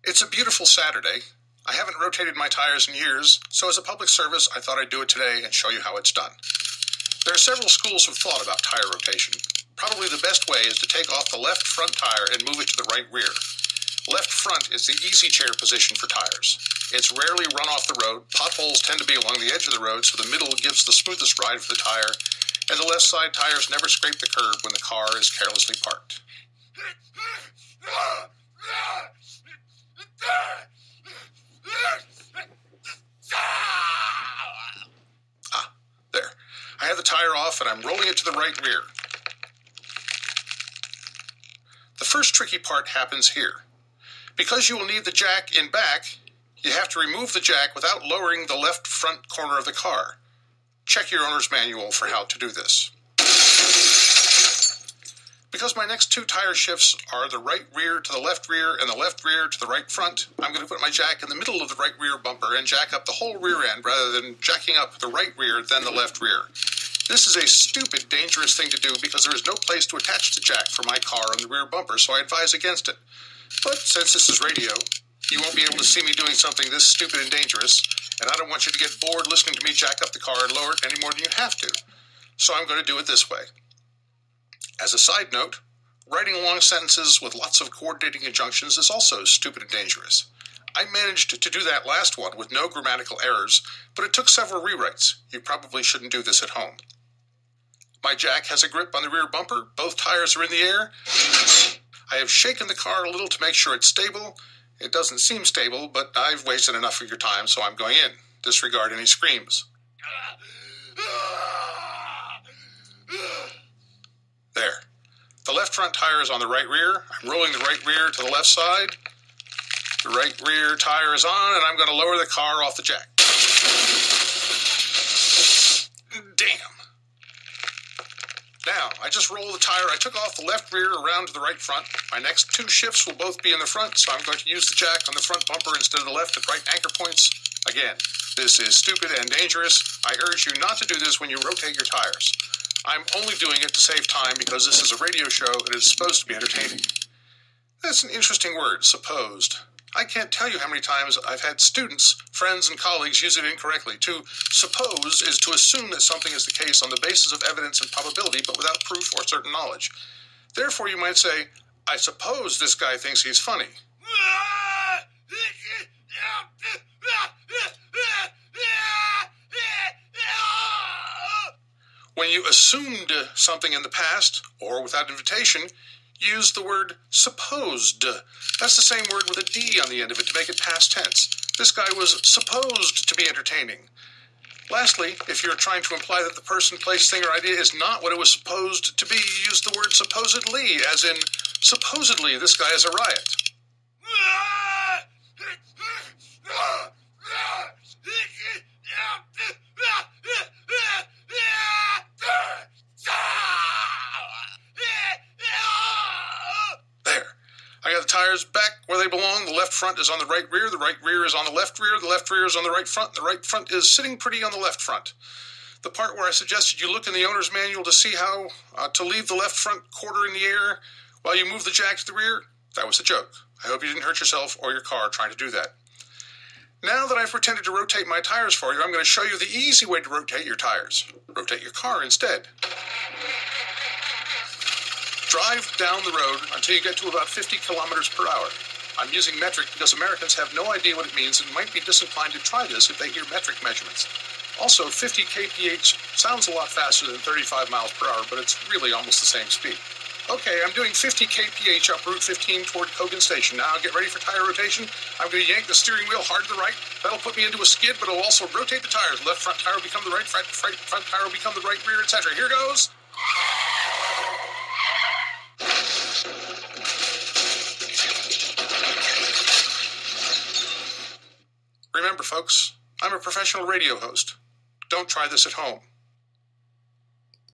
It's a beautiful Saturday. I haven't rotated my tires in years, so as a public service, I thought I'd do it today and show you how it's done. There are several schools of thought about tire rotation. Probably the best way is to take off the left front tire and move it to the right rear. Left front is the easy chair position for tires. It's rarely run off the road. Potholes tend to be along the edge of the road, so the middle gives the smoothest ride for the tire, and the left side tires never scrape the curb when the car is carelessly parked. There. I have the tire off and I'm rolling it to the right rear. The first tricky part happens here. Because you will need the jack in back, you have to remove the jack without lowering the left front corner of the car. Check your owner's manual for how to do this. Because my next two tire shifts are the right rear to the left rear and the left rear to the right front, I'm going to put my jack in the middle of the right rear bumper and jack up the whole rear end rather than jacking up the right rear then the left rear. This is a stupid, dangerous thing to do because there is no place to attach the jack for my car on the rear bumper, so I advise against it. But since this is radio, you won't be able to see me doing something this stupid and dangerous, and I don't want you to get bored listening to me jack up the car and lower it any more than you have to. So I'm going to do it this way. As a side note, writing long sentences with lots of coordinating conjunctions is also stupid and dangerous. I managed to do that last one with no grammatical errors, but it took several rewrites. You probably shouldn't do this at home. My jack has a grip on the rear bumper. Both tires are in the air. I have shaken the car a little to make sure it's stable. It doesn't seem stable, but I've wasted enough of your time, so I'm going in. Disregard any screams. There. The left front tire is on the right rear. I'm rolling the right rear to the left side. The right rear tire is on, and I'm going to lower the car off the jack. Damn. Now, I just rolled the tire. I took off the left rear around to the right front. My next two shifts will both be in the front, so I'm going to use the jack on the front bumper instead of the left at right anchor points. Again, this is stupid and dangerous. I urge you not to do this when you rotate your tires. I'm only doing it to save time because this is a radio show and it's supposed to be entertaining. That's an interesting word, supposed. I can't tell you how many times I've had students, friends, and colleagues use it incorrectly. To suppose is to assume that something is the case on the basis of evidence and probability, but without proof or certain knowledge. Therefore, you might say, I suppose this guy thinks he's funny. When you assumed something in the past, or without invitation, use the word supposed. That's the same word with a D on the end of it to make it past tense. This guy was supposed to be entertaining. Lastly, if you're trying to imply that the person, place, thing, or idea is not what it was supposed to be, use the word supposedly, as in, supposedly this guy is a riot. I got the tires back where they belong. The left front is on the right rear is on the left rear is on the right front, the right front is sitting pretty on the left front. The part where I suggested you look in the owner's manual to see how to leave the left front quarter in the air while you move the jack to the rear, that was a joke. I hope you didn't hurt yourself or your car trying to do that. Now that I've pretended to rotate my tires for you, I'm going to show you the easy way to rotate your tires. Rotate your car instead. Drive down the road until you get to about 50 kilometers per hour. I'm using metric because Americans have no idea what it means and might be disinclined to try this if they hear metric measurements. Also, 50 kph sounds a lot faster than 35 miles per hour, but it's really almost the same speed. Okay, I'm doing 50 kph up Route 15 toward Cogan Station. Now get ready for tire rotation. I'm going to yank the steering wheel hard to the right. That'll put me into a skid, but it'll also rotate the tires. Left front tire will become the right front tire will become the right rear, etc. Here goes. Remember, folks, I'm a professional radio host. Don't try this at home.